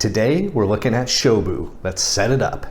Today we're looking at Shobu. Let's set it up.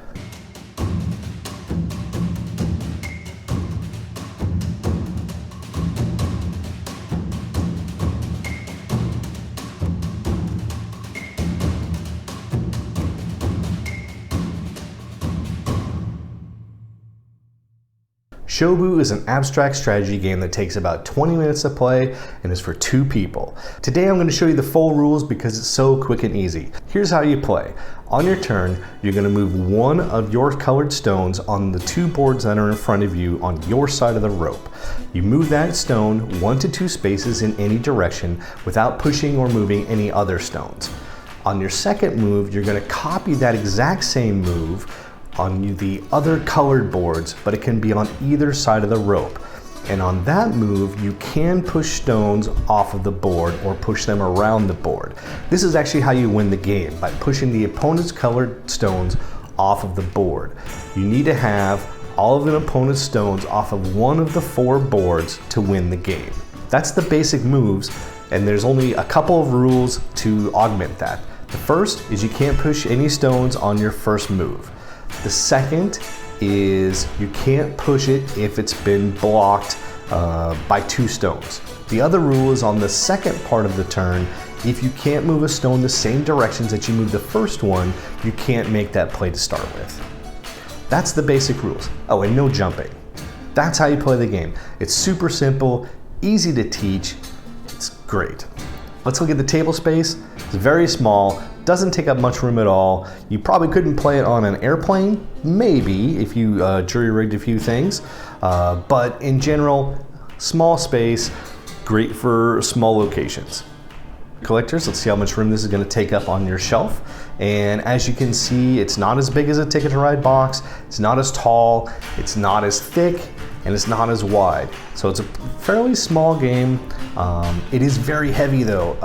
Shobu is an abstract strategy game that takes about 20 minutes to play and is for 2 people. Today I'm going to show you the full rules because it's so quick and easy. Here's how you play. On your turn, you're going to move one of your colored stones on the 2 boards that are in front of you on your side of the rope. You move that stone 1 to 2 spaces in any direction without pushing or moving any other stones. On your second move, you're going to copy that exact same move on the other colored boards, but it can be on either side of the rope. And on that move, you can push stones off of the board or push them around the board. This is actually how you win the game, by pushing the opponent's colored stones off of the board. You need to have all of an opponent's stones off of one of the 4 boards to win the game. That's the basic moves, and there's only a couple of rules to augment that. The first is you can't push any stones on your first move. The second is you can't push it if it's been blocked by 2 stones. The other rule is on the second part of the turn, if you can't move a stone the same directions that you moved the first one, you can't make that play to start with. That's the basic rules. Oh, and no jumping. That's how you play the game. It's super simple, easy to teach, it's great. Let's look at the table space. It's very small, doesn't take up much room at all. You probably couldn't play it on an airplane, maybe, if you jury-rigged a few things. But in general, small space, great for small locations. Collectors, let's see how much room this is going to take up on your shelf. And as you can see, it's not as big as a Ticket to Ride box, it's not as tall, it's not as thick, and it's not as wide. So it's a fairly small game. It is very heavy though,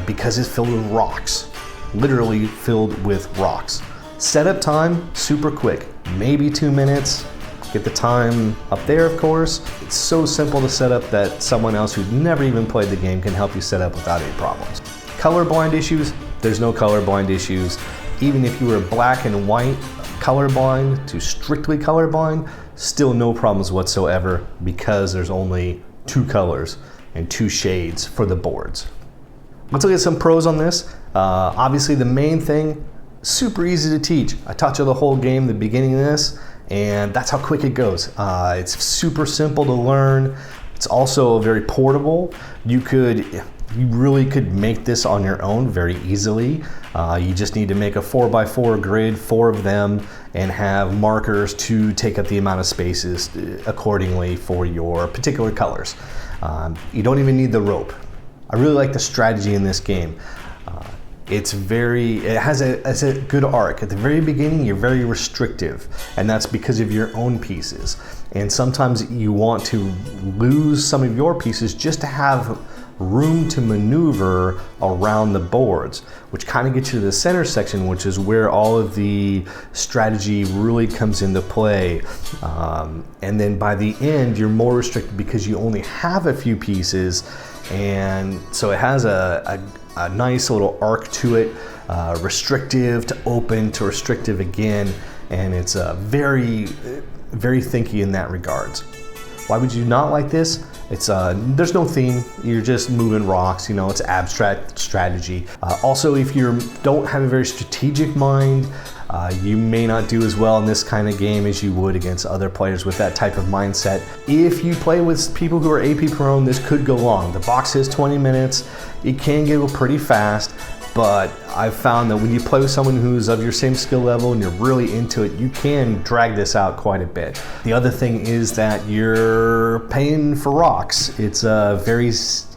because it's filled with rocks. Literally filled with rocks. Setup time, super quick, maybe 2 minutes. Get the time up there, of course. It's so simple to set up that someone else who's never even played the game can help you set up without any problems. Colorblind issues, there's no colorblind issues. Even if you were black and white colorblind to strictly colorblind, still no problems whatsoever because there's only 2 colors and 2 shades for the boards. Let's look at some pros on this. Obviously the main thing, super easy to teach. I taught you the whole game, the beginning of this, and that's how quick it goes. It's super simple to learn. It's also very portable. You really could make this on your own very easily. You just need to make a 4x4 grid, 4 of them, and have markers to take up the amount of spaces accordingly for your particular colors. You don't even need the rope. I really like the strategy in this game. It has a good arc. At the very beginning, you're very restrictive, and that's because of your own pieces. And sometimes you want to lose some of your pieces just to have room to maneuver around the boards, which kind of gets you to the center section, which is where all of the strategy really comes into play. And then by the end, you're more restricted because you only have a few pieces, and so it has a nice little arc to it, restrictive to open to restrictive again, and it's very, very thinky in that regards. Why would you not like this? There's no theme, you're just moving rocks, it's abstract strategy. Also, if you don't have a very strategic mind, you may not do as well in this kind of game as you would against other players with that type of mindset. If you play with people who are AP prone, this could go long. The box says 20 minutes. It can go pretty fast, but I've found that when you play with someone who's of your same skill level and you're really into it, you can drag this out quite a bit. The other thing is that you're paying for rocks. It's a very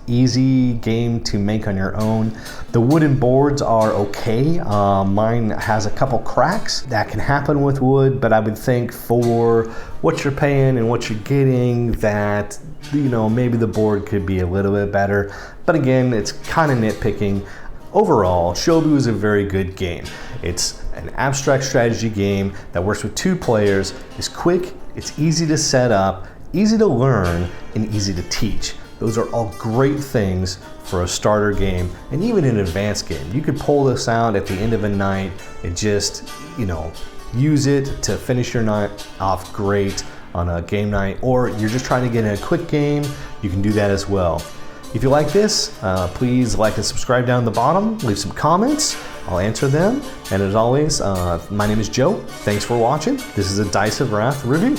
easy game to make on your own. The wooden boards are okay. Mine has a couple cracks. That can happen with wood, but I would think for what you're paying and what you're getting that, maybe the board could be a little bit better. But again, it's kind of nitpicking. Overall, Shobu is a very good game. It's an abstract strategy game that works with 2 players, is quick, it's easy to set up, easy to learn, and easy to teach. Those are all great things for a starter game and even an advanced game. You could pull this out at the end of a night and just, use it to finish your night off great on a game night, or you're just trying to get in a quick game, you can do that as well. If you like this, please like and subscribe down at the bottom, leave some comments, I'll answer them. And as always, my name is Joe. Thanks for watching. This is a Dice of Wrath review.